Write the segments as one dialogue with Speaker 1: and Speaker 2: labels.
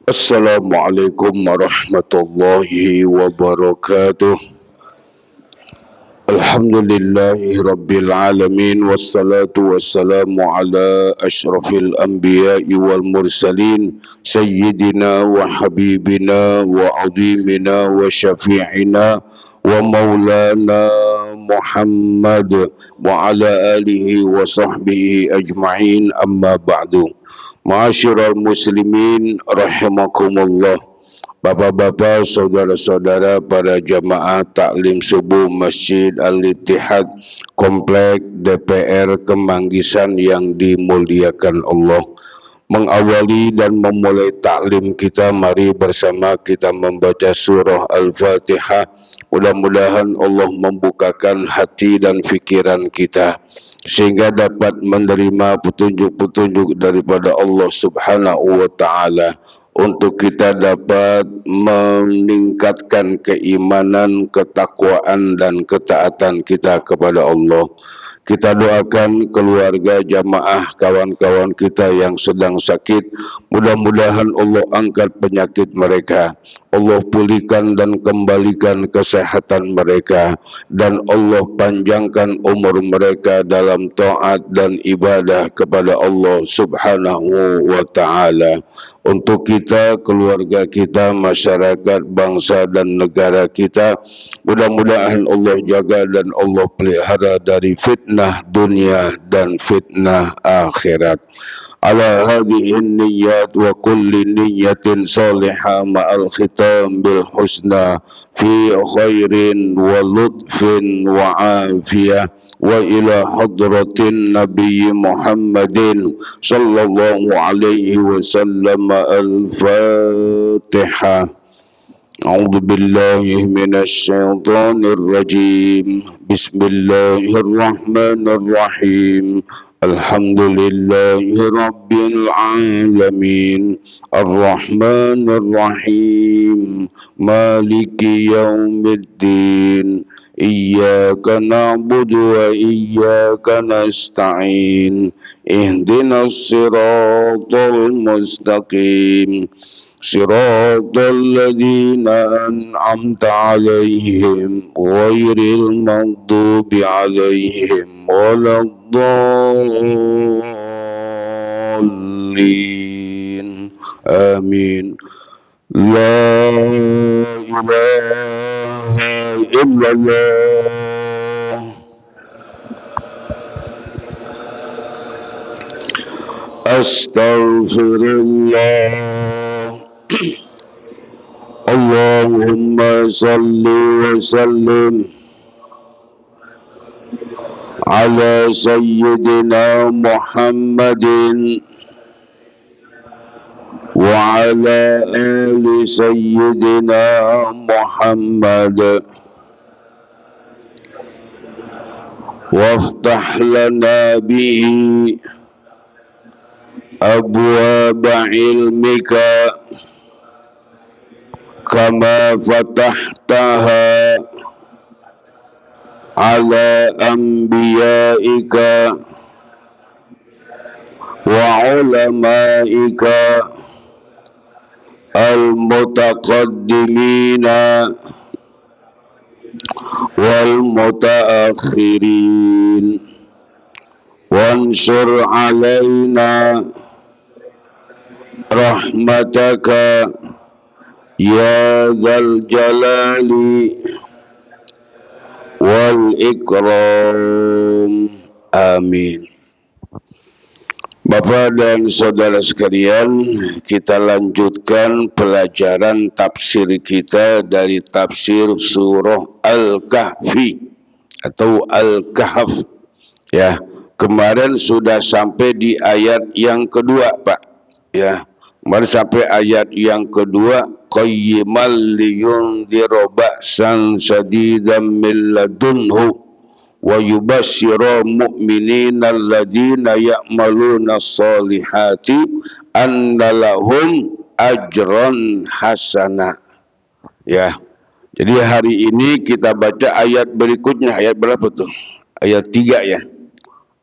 Speaker 1: Assalamualaikum warahmatullahi wabarakatuh. Alhamdulillahi rabbil alamin wassalatu wassalamu ala asyrafil anbiya'i wal mursalin sayyidina wa habibina wa azimina wa syafi'ina wa maulana Muhammad wa ala alihi wa sahbihi ajma'in amma ba'du. Ma'asyiral muslimin rahimakumullah. Bapak-bapak, saudara-saudara, para jamaah taklim subuh Masjid Al-Ittihad Komplek DPR Kemanggisan yang dimuliakan Allah. Mengawali dan memulai taklim kita, mari bersama kita membaca surah Al-Fatihah. Mudah-mudahan Allah membukakan hati dan fikiran kita sehingga dapat menerima petunjuk-petunjuk daripada Allah Subhanahu wa taala untuk kita dapat meningkatkan keimanan, ketakwaan dan ketaatan kita kepada Allah. Kita doakan keluarga, jamaah, kawan-kawan kita yang sedang sakit. Mudah-mudahan Allah angkat penyakit mereka. Allah pulihkan dan kembalikan kesehatan mereka. Dan Allah panjangkan umur mereka dalam taat dan ibadah kepada Allah Subhanahu wa ta'ala. Untuk kita, keluarga kita, masyarakat, bangsa dan negara kita, mudah-mudahan Allah jaga dan Allah pelihara dari fitnah dunia dan fitnah akhirat. Ala hadhihi niyyat wa kulli niyyatin salihah ma'al khitam bil husna fi khairin wa lutfin wa afiyah wa ila hadratin Nabi Muhammadin sallallahu alaihi wasallam al-Fatihah. A'udzu billahi minasy syaithanir rajim. Bismillahirrahmanirrahim. Alhamdulillahi rabbil alamin. Ar-Rahmanir Rahim. Maliki yaumiddin. Iyyaka na'budu wa iyyaka nasta'in. Ihdinas siratal mustaqim. صراط الذين أنعمت عليهم غير المغضوب عليهم ولا الضالين آمين. لا إله إلا الله. أستغفر الله. Allahumma salli wa sallim ala sayyidina Muhammadin wa ala ali sayyidina Muhammad waftah lana bihi abwaba ilmika kama fatahtaha ala anbiyaika wa ulamaika al-mutaqaddimina wal mutaakhirin wansur alaina rahmataka ya dzal jalali wal ikram. Amin. Bapak dan saudara sekalian, kita lanjutkan pelajaran tafsir kita dari tafsir surah Al-Kahfi atau Al-Kahf. Ya, kemarin sudah sampai di ayat yang kedua, Pak. Ya, kemarin sampai ayat yang kedua, qayyimal liyundhira ba'san shadidan min ladunhu wa yubashshira mu'minina alladhina ya'maluna sholihati anna lahum ajran hasana. Ya, jadi hari ini kita baca ayat berikutnya. Ayat berapa tuh? Ayat 3 ya.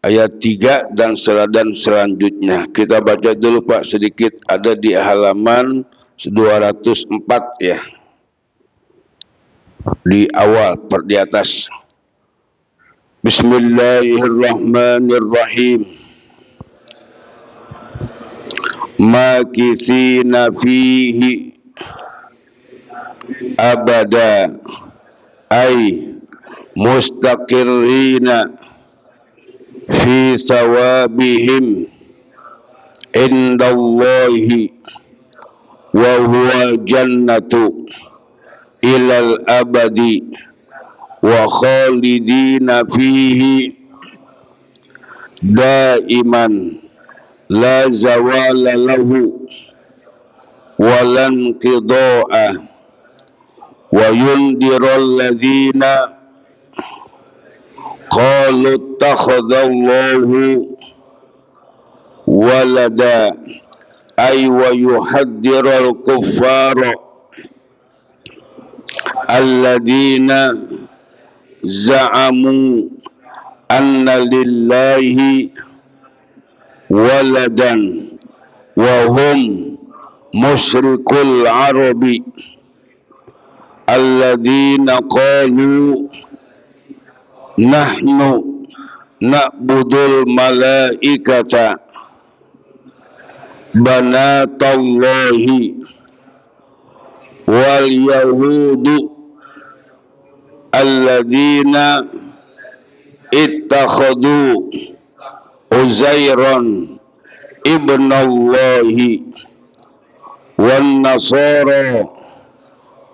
Speaker 1: Ayat 3 dan selanjutnya. Kita baca dulu Pak sedikit, ada di halaman 204 ya. Di awal di atas. Bismillahirrahmanirrahim. Makithina fihi abada ay mustaqirrina fi thawabihim indallahi wa huwa jannatu ilal abadi wa khalidina fihi daiman la zawala lahu walan qida'a wa yundirul ladzina qalu ittakhadallahu walada ay wa yuhaddirul kuffara alladzina za'amu anna lillahi waladan wa hum musyrikul arabi alladzina qalu nahnu na'budul malaikata banatallahi wal yahudu alladzina ittakhadu Uzairan ibnallahi wan nasara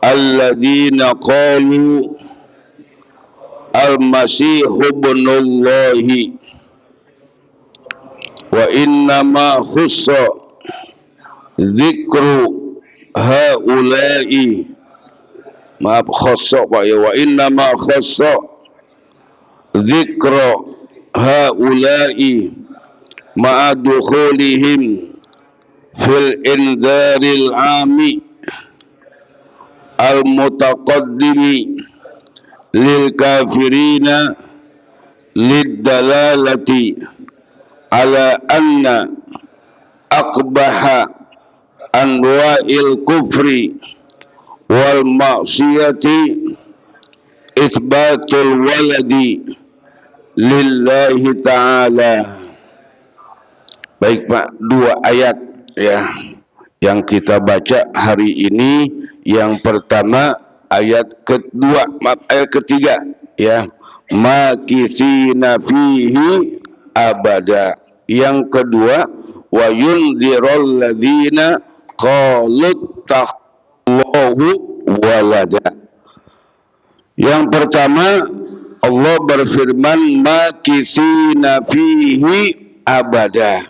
Speaker 1: alladzina qalu al-masih ibnullahi wa innama khussa dzikru haula'i maaf khassa Pak ya, wa innama khassa dzikru haula'i ma'adukhulihim fil indaril ami al-mutaqaddimi lil kafirina lid dalalati ala anna aqbaha anwa'il kufri wal ma'siyati itsbatul waladi lillahi ta'ala. Baik Pak, 2 ayat ya yang kita baca hari ini. Yang pertama ayat kedua, ayat ketiga ya, makithina fihi abada. Yang kedua, wa yundzirul ladzina qalu taqallahu walada. Yang pertama Allah berfirman makithina fihi abada.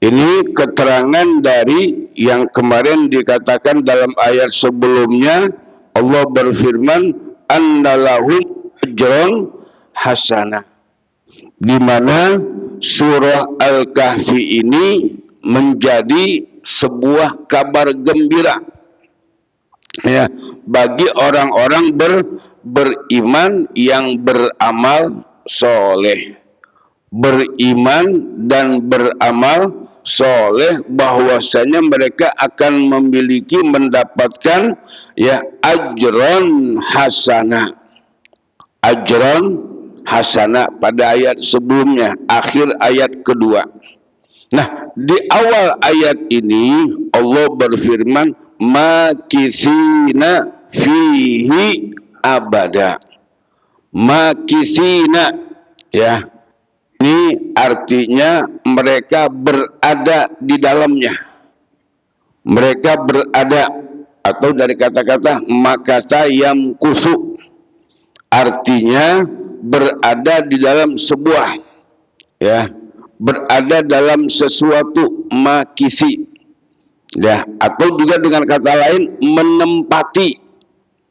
Speaker 1: Ini keterangan dari yang kemarin dikatakan dalam ayat sebelumnya. Allah berfirman annalahum ajron hasanah, di mana surah Al-Kahfi ini menjadi sebuah kabar gembira ya bagi orang-orang beriman yang beramal soleh. Beriman dan beramal soleh bahwasanya mereka akan mendapatkan ya ajron hasanah. Ajron hasanah pada ayat sebelumnya, akhir ayat kedua. Nah, di awal ayat ini Allah berfirman makithina fihi abada. Makithina ya, ini artinya mereka berada di dalamnya. Mereka berada, atau dari kata-kata makatha yang kusu, artinya berada di dalam sebuah ya, berada dalam sesuatu, makisi ya, atau juga dengan kata lain menempati.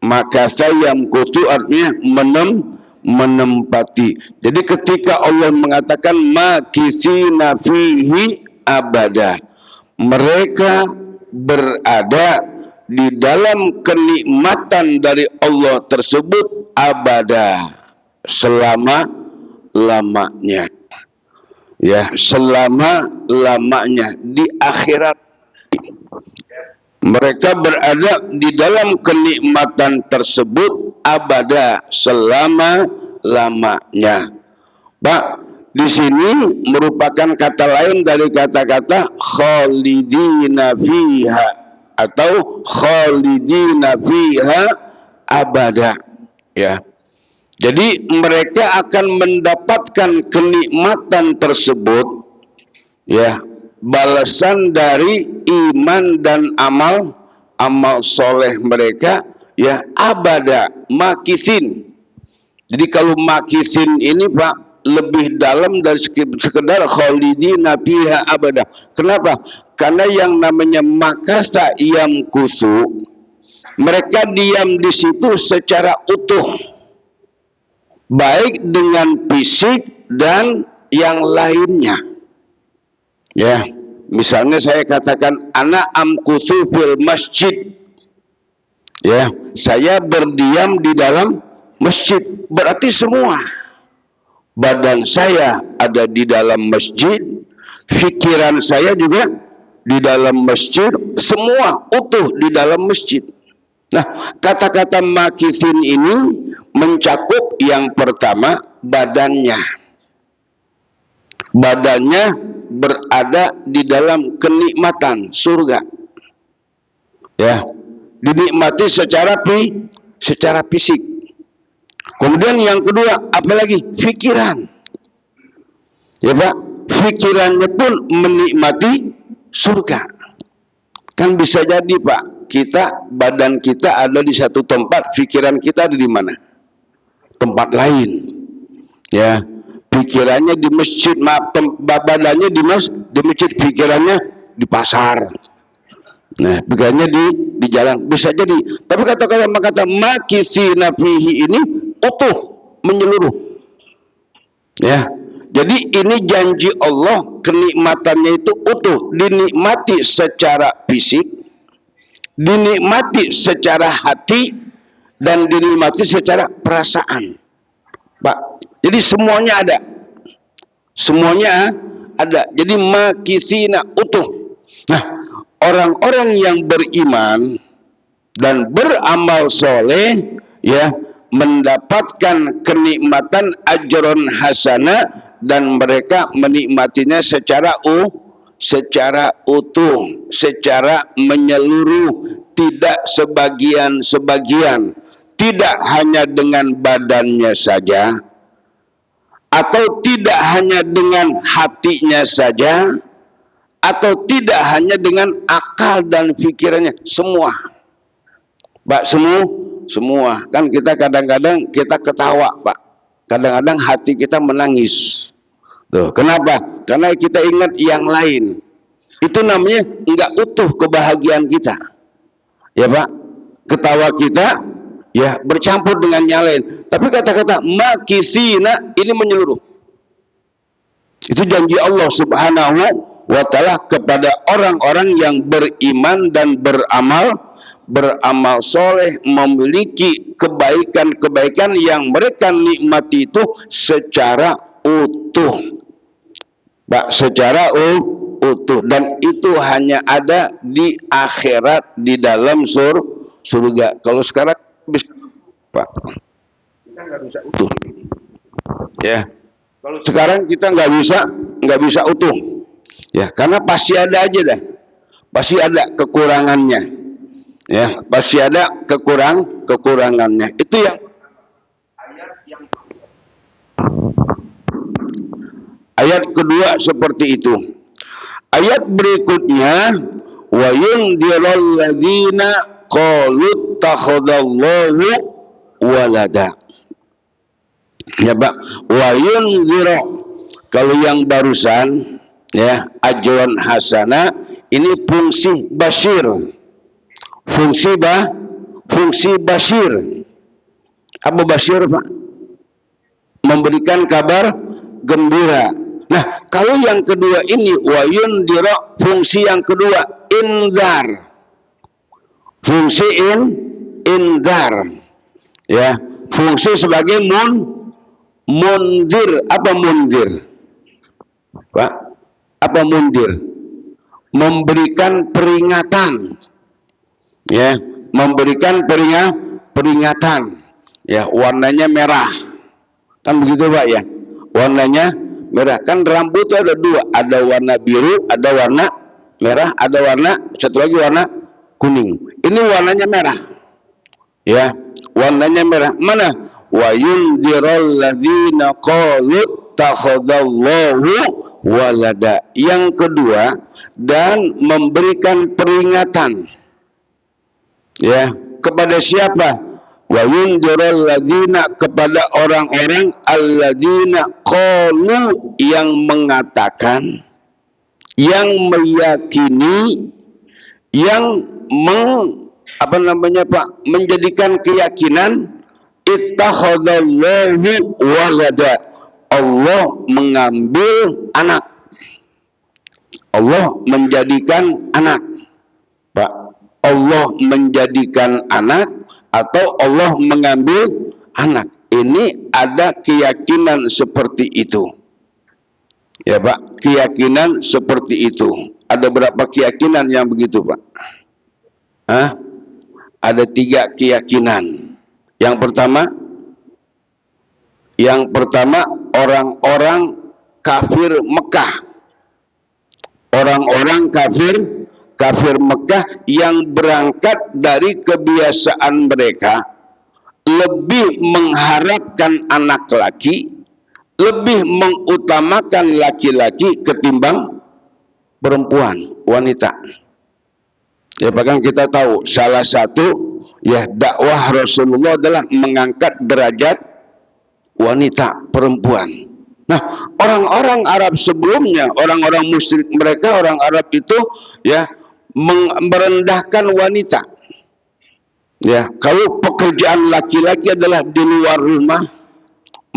Speaker 1: Makatha yang kutu artinya menempati. Jadi ketika Allah mengatakan makithina fihi abada, mereka berada di dalam kenikmatan dari Allah tersebut abada, selama-lamanya ya, selama-lamanya di akhirat. Mereka berada di dalam kenikmatan tersebut abada, selama-lamanya. Pak, di sini merupakan kata lain dari kata-kata khalidina fiha atau khalidina fiha abada, ya. Jadi mereka akan mendapatkan kenikmatan tersebut, ya, balasan dari iman dan amal soleh mereka, ya, abada, makisin. Jadi kalau makisin ini Pak lebih dalam dari sekedar khalidina fiha abada. Kenapa? Karena yang namanya makasa yamkusu, mereka diam di situ secara utuh, baik dengan fisik dan yang lainnya. Ya, misalnya saya katakan ana amkusu fil masjid. Ya, saya berdiam di dalam masjid, berarti semua badan saya ada di dalam masjid, pikiran saya juga di dalam masjid, semua utuh di dalam masjid. Nah, kata-kata makisin ini mencakup yang pertama badannya. Badannya berada di dalam kenikmatan surga. Ya, dinikmati secara fisik. Kemudian yang kedua, apalagi pikiran. Ya Pak, pikirannya pun menikmati surga. Kan bisa jadi Pak, badan kita ada di satu tempat, pikiran kita ada di mana? Tempat lain. Ya, pikirannya di masjid, badannya di masjid, pikirannya di pasar. Nah, pikirannya di jalan, bisa jadi. Tapi kata makisina fihi ini utuh, menyeluruh. Ya. Jadi ini janji Allah, kenikmatannya itu utuh, dinikmati secara fisik, dinikmati secara hati, dan dinikmati secara perasaan. Pak, jadi semuanya ada. Semuanya ada. Jadi makisina utuh. Nah, orang-orang yang beriman dan beramal soleh, ya, mendapatkan kenikmatan ajron hasanah, dan mereka menikmatinya secara utuh, secara menyeluruh, tidak sebagian-sebagian, tidak hanya dengan badannya saja, atau tidak hanya dengan hatinya saja, atau tidak hanya dengan akal dan pikirannya, semua. Pak, semua. Kan kita kadang-kadang kita ketawa, Pak. Kadang-kadang hati kita menangis. Tuh, kenapa? Karena kita ingat yang lain. Itu namanya enggak utuh kebahagiaan kita. Ya Pak, ketawa kita ya bercampur dengan yang lain. Tapi kata-kata makisina ini menyeluruh. Itu janji Allah Subhanahu wa ta'ala kepada orang-orang yang beriman dan beramal soleh, memiliki kebaikan-kebaikan yang mereka nikmati itu secara utuh, Pak, secara utuh, dan itu hanya ada di akhirat, di dalam surga. Kalau sekarang Pak, kita nggak bisa utuh, ya. Kalau sekarang kita nggak bisa utuh, ya, karena pasti ada aja dah, pasti ada kekurangannya. Ya, pasti ada kekurangannya. Itu ayat kedua seperti itu. Ayat berikutnya, wa yundirul ladzina qalu takhadallahu walada. Ya Pak, wa yundiru, kalau yang barusan, ya, ajwan hasanah, ini fungsi basyir. Fungsi basyir. Apa basyir, Pak? Memberikan kabar gembira. Nah, kalau yang kedua ini wayun dira, fungsi yang kedua inzar. Fungsi inzar. Ya, fungsi sebagai mundir. Apa mundir? Pak, apa mundir? Memberikan peringatan. ya, memberikan peringatan, ya, warnanya merah, kan begitu Pak ya, warnanya merah. Kan rambut itu ada dua, ada warna biru, ada warna merah, ada warna satu lagi warna kuning. Ini warnanya merah, ya, warnanya merah. Mana? Wa yundirul ladzina qalu takhadallahu walada. Yang kedua, dan memberikan peringatan, ya, kepada siapa? Wa yundirul ladzina, kepada orang-orang alladzina qalu, yang mengatakan, yang meyakini, yang menjadikan keyakinan ittakhadallahu walada, Allah mengambil anak, Allah menjadikan anak, Pak. Allah menjadikan anak atau Allah mengambil anak. Ini ada keyakinan seperti itu, ya Pak, keyakinan seperti itu. Ada berapa keyakinan yang begitu Pak? Ada 3 keyakinan. Yang pertama orang-orang kafir Mekah, orang-orang kafir Mekah yang berangkat dari kebiasaan mereka lebih mengharapkan anak laki, lebih mengutamakan laki-laki ketimbang perempuan, wanita. Ya, bahkan kita tahu salah satu, ya, dakwah Rasulullah adalah mengangkat derajat wanita, perempuan. Nah, orang-orang Arab sebelumnya, orang-orang musyrik mereka, orang Arab itu, ya, merendahkan wanita. Ya, kalau pekerjaan laki-laki adalah di luar rumah,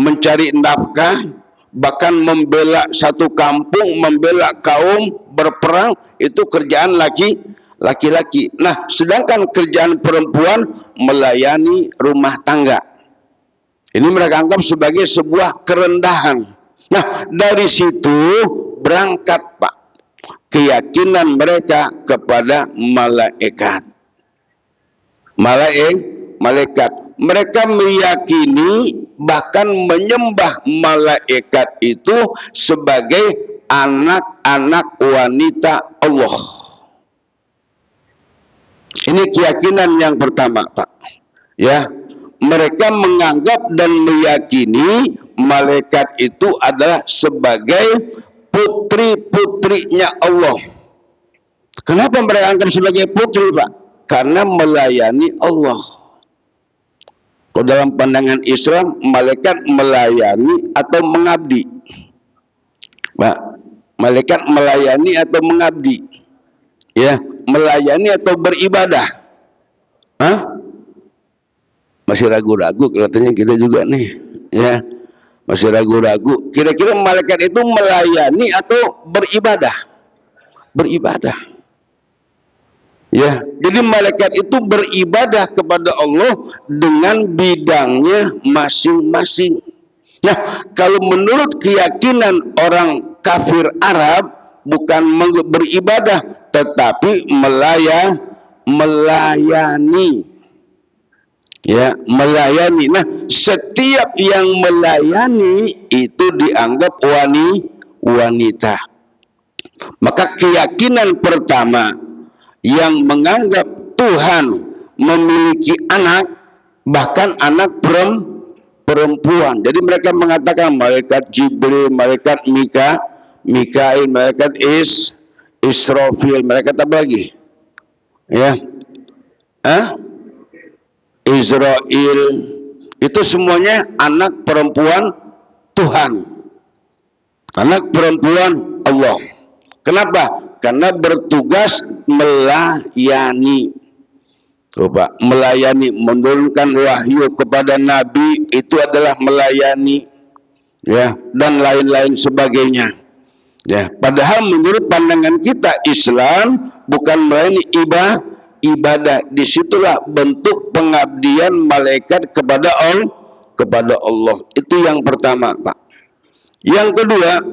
Speaker 1: mencari nafkah, bahkan membela satu kampung, membela kaum, berperang, itu kerjaan laki-laki. Nah, sedangkan kerjaan perempuan melayani rumah tangga. Ini mereka anggap sebagai sebuah kerendahan. Nah, dari situ berangkat Pak keyakinan mereka kepada malaikat. Malaikat. Mereka meyakini, bahkan menyembah malaikat itu sebagai anak-anak wanita Allah. Ini keyakinan yang pertama Pak. Ya, mereka menganggap dan meyakini malaikat itu adalah sebagai putri-putrinya Allah. Kenapa mereka anggap sebagai putri Pak? Karena melayani Allah. Kalau dalam pandangan Islam, malaikat melayani atau mengabdi, Pak. Malaikat melayani atau mengabdi, ya, melayani atau beribadah. Masih ragu-ragu kelihatannya kita juga nih, ya, masih ragu-ragu. Kira-kira malaikat itu melayani atau beribadah? Beribadah. Ya, jadi malaikat itu beribadah kepada Allah dengan bidangnya masing-masing. Nah, kalau menurut keyakinan orang kafir Arab, bukan beribadah, tetapi melayani. Ya, melayani. Nah, setiap yang melayani itu dianggap wanita. Maka keyakinan pertama yang menganggap Tuhan memiliki anak, bahkan anak perempuan. Jadi mereka mengatakan malaikat Jibril, malaikat Mikail, malaikat Israfil, malaikat apa lagi? Ya. Israel, itu semuanya anak perempuan Tuhan. Anak perempuan Allah. Kenapa? Karena bertugas melayani. Coba, melayani, menurunkan wahyu kepada Nabi, itu adalah melayani, ya, dan lain-lain sebagainya. Ya, padahal menurut pandangan kita Islam bukan melayani, ibadah. Disitulah bentuk pengabdian malaikat kepada Allah. Itu yang pertama Pak. Yang kedua,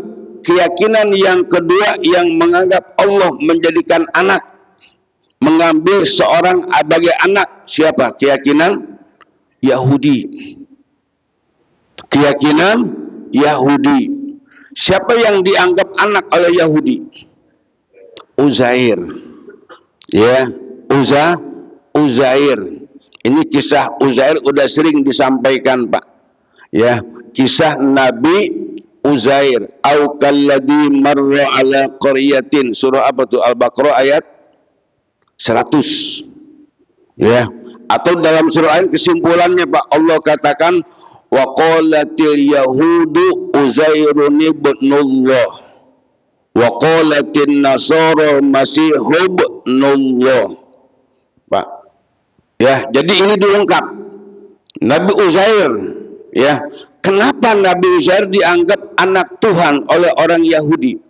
Speaker 1: keyakinan yang kedua yang menganggap Allah menjadikan anak, mengambil seorang sebagai anak. Siapa? Keyakinan Yahudi. Keyakinan Yahudi. Siapa yang dianggap anak oleh Yahudi? Uzair. Ya, Uzair. Ini kisah Uzair udah sering disampaikan, Pak. Ya, kisah Nabi Uzair. Au kalladzi marra ala qaryatin. Surah apa tuh? Al-Baqarah ayat 100. Ya, atau dalam surah lain kesimpulannya, Pak, Allah katakan wa qalatil yahudu Uzairun ibnullah wa qalatin nasara masihubnullah. Pak. Ya, jadi ini dilengkap. Nabi Uzair, ya. Kenapa Nabi Uzair dianggap anak Tuhan oleh orang Yahudi?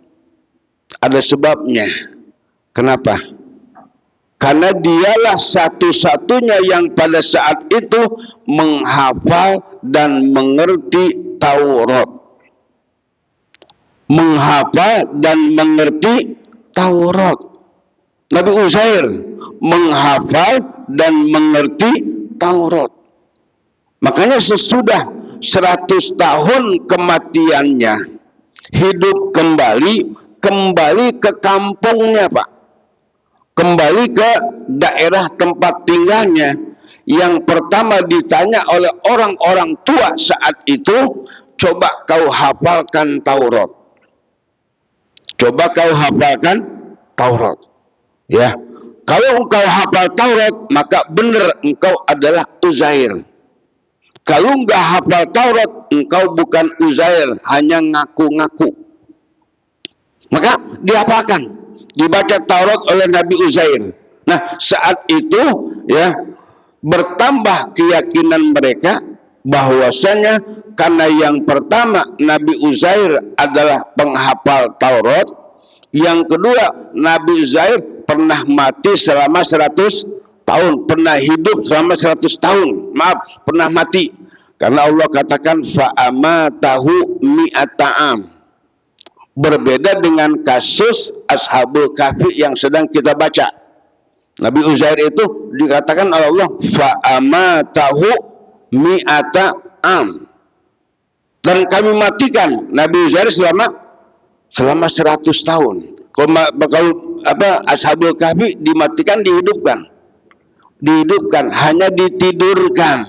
Speaker 1: Ada sebabnya. Kenapa? Karena dialah satu-satunya yang pada saat itu menghafal dan mengerti Taurat. Menghafal dan mengerti Taurat. Nabi Uzair menghafal dan mengerti Taurat. Makanya sesudah 100 tahun kematiannya, hidup kembali ke kampungnya, Pak. Kembali ke daerah tempat tinggalnya. Yang pertama ditanya oleh orang-orang tua saat itu, coba kau hafalkan Taurat. Coba kau hafalkan Taurat. Ya, kalau engkau hafal Taurat, maka benar engkau adalah Uzair. Kalau enggak hafal Taurat, engkau bukan Uzair, hanya ngaku-ngaku. Maka dihafalkan, dibaca Taurat oleh Nabi Uzair. Nah, saat itu ya bertambah keyakinan mereka bahwasanya karena yang pertama Nabi Uzair adalah penghafal Taurat, yang kedua Nabi Uzair pernah mati selama 100 tahun, pernah hidup selama 100 tahun. Maaf, pernah mati. Karena Allah katakan fa'amatahu mi'ata'am. Berbeda dengan kasus Ashabul Kahfi yang sedang kita baca. Nabi Uzair itu dikatakan oleh Allah fa'amatahu mi'ata'am. Dan kami matikan Nabi Uzair selama 100 tahun. Kalau Ashabul Kahfi dimatikan, dihidupkan, hanya ditidurkan.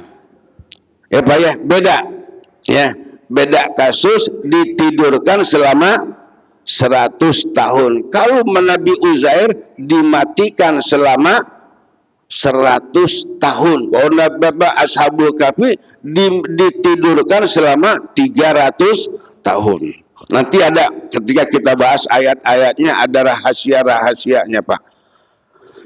Speaker 1: Ya Pak ya, beda. Ya, beda kasus, ditidurkan selama 100 tahun. Kalau Nabi Uzair dimatikan selama 100 tahun. Kalau Nabi Ashabul Kahfi ditidurkan selama 300 tahun. Nanti ada, ketika kita bahas ayat-ayatnya, ada rahasia-rahasianya, Pak.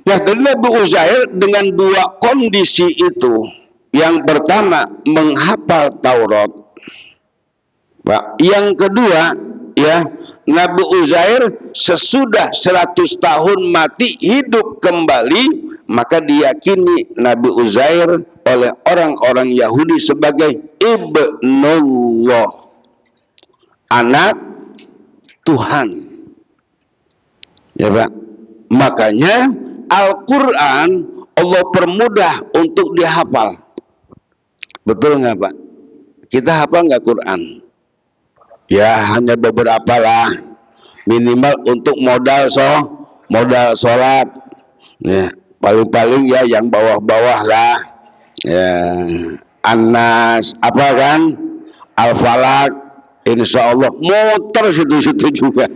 Speaker 1: Ya, dan Nabi Uzair dengan dua kondisi itu. Yang pertama, menghafal Taurat. Pak. Yang kedua, ya, Nabi Uzair sesudah 100 tahun mati, hidup kembali, maka diyakini Nabi Uzair oleh orang-orang Yahudi sebagai Ibnullah, anak Tuhan. Ya Pak. Makanya Al-Quran Allah permudah untuk dihafal. Betul nggak Pak? Kita hafal nggak Quran? Ya hanya beberapa lah. Minimal untuk modal sholat. Ya, paling-paling ya yang bawah-bawah lah. Ya, An-Nas, apa kan? Al-Falaq, insya Allah motor situ-situ juga.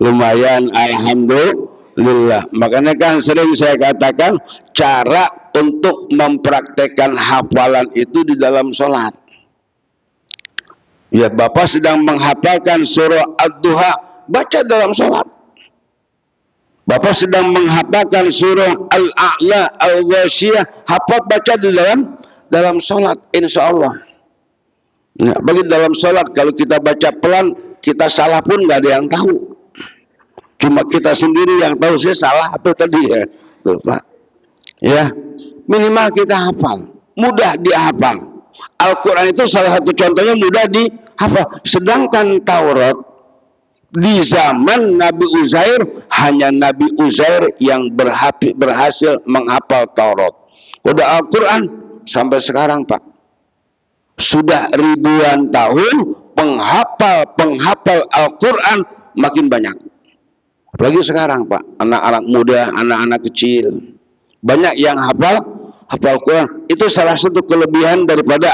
Speaker 1: Lumayan, alhamdulillah. Makanya kan sering saya katakan cara untuk mempraktekkan hafalan itu di dalam sholat. Ya, Bapak sedang menghafalkan surah Ad-Duha, baca dalam sholat. Bapak sedang menghafalkan surah Al-A'la, Al-Ghasyiyah, hafal baca di dalam sholat, insya Allah. Nah, bagi dalam sholat, kalau kita baca pelan, kita salah pun nggak ada yang tahu. Cuma kita sendiri yang tahu, saya salah apa tadi ya. Tuh, Pak. Ya, minimal kita hafal, mudah dihafal. Al-Quran itu salah satu contohnya mudah dihafal. Sedangkan Taurat Di zaman Nabi Uzair, hanya Nabi Uzair yang berhasil menghafal Taurat. Udah Al-Quran sampai sekarang, Pak. Sudah ribuan tahun penghafal Al-Quran makin banyak. Apalagi sekarang, Pak, anak-anak muda, anak-anak kecil, banyak yang hafal Quran. Itu salah satu kelebihan daripada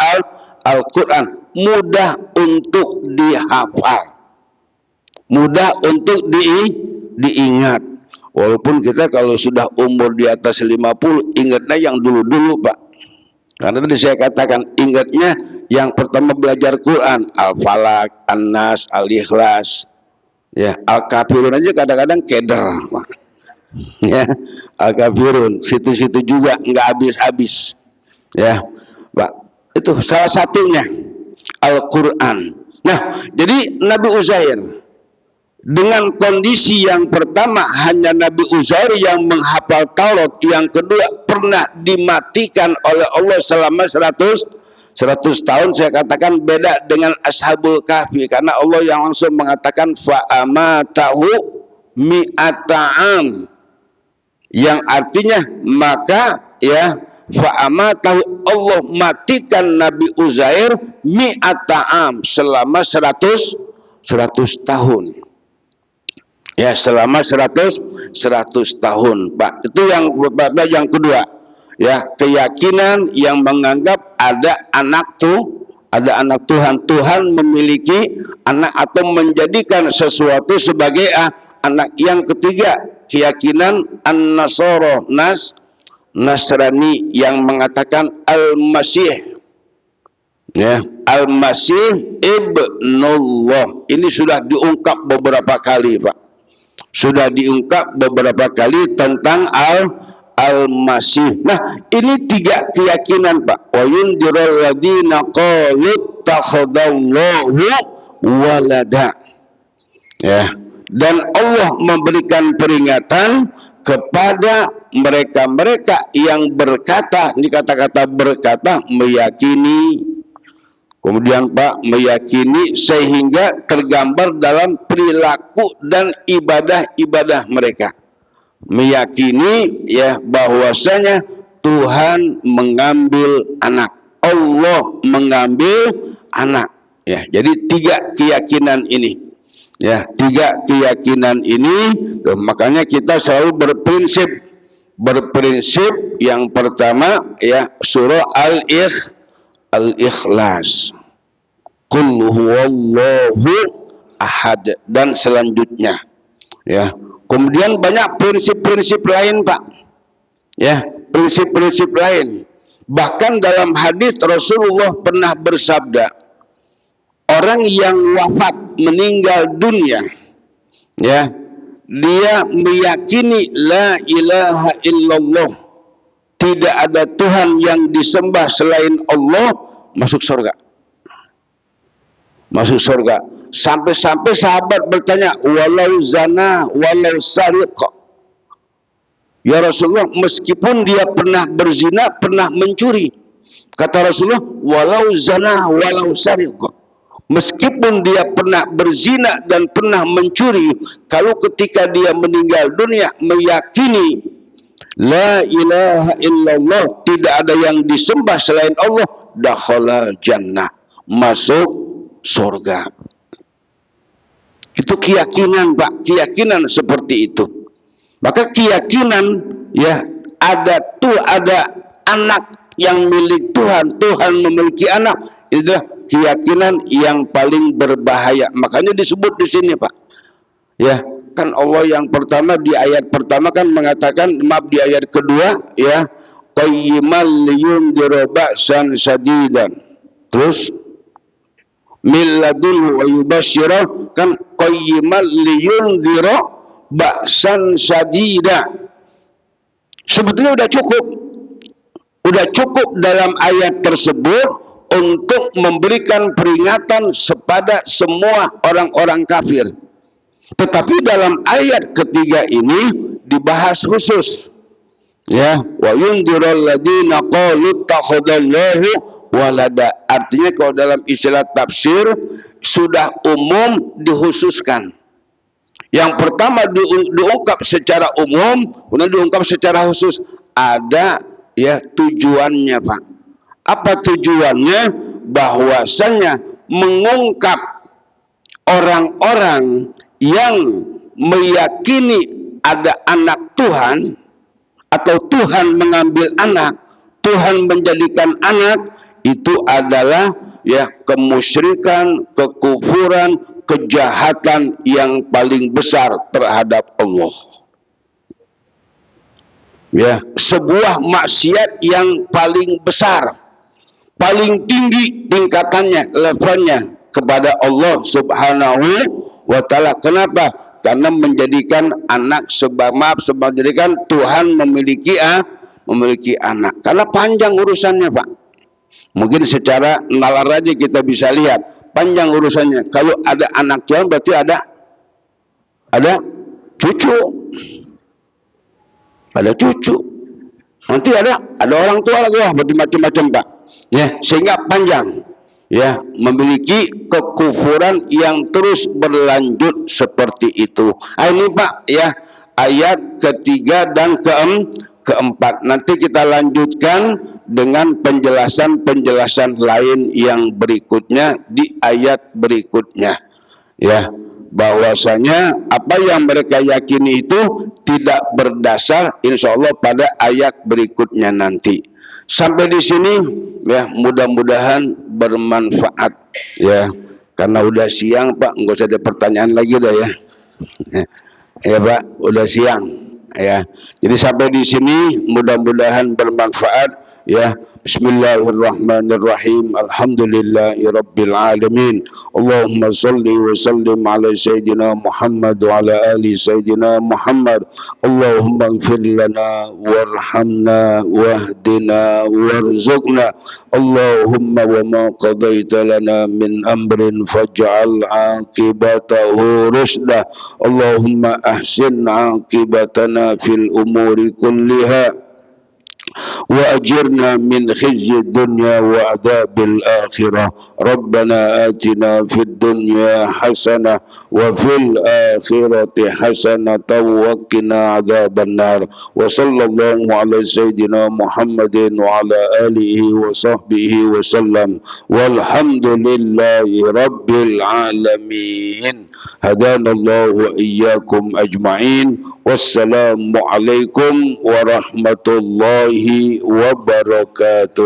Speaker 1: Al-Quran. Mudah untuk dihafal, mudah untuk diingat. Walaupun kita kalau sudah umur di atas 50, ingatnya yang dulu-dulu, Pak. Karena tadi saya katakan, ingatnya yang pertama belajar Quran, Al-Falaq, An-Nas, Al-Ikhlas, ya, Al-Kafirun aja kadang-kadang keder, Pak. Ya, Al-Kafirun, situ-situ juga nggak habis-habis. Ya, Pak. Itu salah satunya Al-Quran. Nah, jadi Nabi Uzair dengan kondisi yang pertama hanya Nabi Uzair yang menghafal Taurat, yang kedua pernah dimatikan oleh Allah selama 100 tahun. Saya katakan beda dengan Ashabul Kahfi, karena Allah yang langsung mengatakan fa'amatahu mi'ata'am, yang artinya maka ya fa'amatahu, Allah matikan Nabi Uzair mi'ata'am, selama 100 tahun. Ya, selama 100 tahun, Pak. Itu yang kedua. Ya, keyakinan yang menganggap ada anak Tuhan. Tuhan memiliki anak atau menjadikan sesuatu sebagai anak. Yang ketiga, keyakinan An-Nasara, Nasrani, yang mengatakan Al-Masih. Ya, Al-Masih ibnullah. Ini sudah diungkap beberapa kali, Pak. Sudah diungkap beberapa kali tentang Al-Masih. Nah, ini tiga keyakinan, Pak. Wa yundirul ladina qalu takhadallahu walada. Ya, dan Allah memberikan peringatan kepada mereka-mereka yang berkata, ini kata-kata berkata, meyakini. Kemudian, Pak, meyakini sehingga tergambar dalam perilaku dan ibadah-ibadah mereka. Meyakini ya bahwasanya Tuhan mengambil anak, Allah mengambil anak. Ya, jadi tiga keyakinan ini. Ya, tiga keyakinan ini, makanya kita selalu berprinsip yang pertama ya surah Al-Ikhlas, Qul huwallahu ahad, dan selanjutnya. Ya, kemudian banyak prinsip-prinsip lain, Pak. Ya, prinsip-prinsip lain. Bahkan dalam hadis Rasulullah pernah bersabda, orang yang wafat meninggal dunia, ya, dia meyakini la ilaha illallah, tidak ada Tuhan yang disembah selain Allah, masuk surga. Masuk surga. Sampai-sampai sahabat bertanya, walau zana, walau sariqa. Ya Rasulullah, meskipun dia pernah berzina, pernah mencuri. Kata Rasulullah, walau zana, walau sariqa. Meskipun dia pernah berzina dan pernah mencuri, kalau ketika dia meninggal dunia meyakini la ilaha illallah, tidak ada yang disembah selain Allah, dakhala jannah, masuk surga. Itu keyakinan, Pak, keyakinan seperti itu. Maka keyakinan ya ada anak yang milik Tuhan, Tuhan memiliki anak, itu keyakinan yang paling berbahaya. Makanya disebut di sini, Pak. Ya, kan Allah yang pertama di ayat pertama kan mengatakan, maaf, di ayat kedua ya, qayyimal liyundira ba'san sadidan. Terus milladul wa yubasyira, kan qayyimal liyundira ba'san sadida. Sebetulnya udah cukup dalam ayat tersebut untuk memberikan peringatan kepada semua orang-orang kafir. Tetapi dalam ayat ketiga ini dibahas khusus. Ya, wa yundirul ladina qalu takhadallahu walada. Artinya kalau dalam istilah tafsir sudah umum dikhususkan. Yang pertama diungkap secara umum, kemudian diungkap secara khusus. Ada ya tujuannya, Pak. Apa tujuannya? Bahwasanya mengungkap orang-orang yang meyakini ada anak Tuhan, atau Tuhan mengambil anak, Tuhan menjadikan anak, itu adalah ya kemusyrikan, kekufuran, kejahatan yang paling besar terhadap Allah. Ya, sebuah maksiat yang paling besar, paling tinggi tingkatannya, levelnya kepada Allah Subhanahu wa taala. Kenapa? Karena menjadikan anak menjadikan Tuhan memiliki anak. Karena panjang urusannya, Pak. Mungkin secara nalar aja kita bisa lihat panjang urusannya. Kalau ada anak Tuhan berarti ada cucu. Ada cucu. Nanti ada orang tua lagi, wah berarti macam-macam, Pak. Ya, sehingga panjang. Ya, memiliki kekufuran yang terus berlanjut seperti itu. Ini Pak, ya, ayat ketiga dan keempat. Nanti kita lanjutkan dengan penjelasan-penjelasan lain yang berikutnya di ayat berikutnya. Ya, bahwasanya apa yang mereka yakini itu tidak berdasar, insya Allah pada ayat berikutnya nanti. Sampai di sini ya, mudah-mudahan bermanfaat ya, karena udah siang Pak, nggak usah ada pertanyaan lagi dah ya. Ya Pak, udah siang ya. Jadi sampai di sini mudah-mudahan bermanfaat ya. Bismillahirrahmanirrahim. Alhamdulillahirabbil alamin. Allahumma shalli wa sallim ala sayyidina Muhammad wa ala ali sayyidina Muhammad. Allahumma ighfir lana warhamna wahdina warzuqna. Allahumma wa ma qadaita lana min amrin faj'al aqibatahu rusda. Allahumma ahsin aqibatana fil umuri kulliha وأجرنا من خزي الدنيا وعذاب الآخرة. ربنا آتنا في الدنيا حسنة وفي الآخرة حسنة وقنا عذاب النار. وصلى الله على سيدنا محمد وعلى آله وصحبه وسلم والحمد لله رب العالمين. هدانا الله وإياكم أجمعين. Wassalamualaikum warahmatullahi wabarakatuh.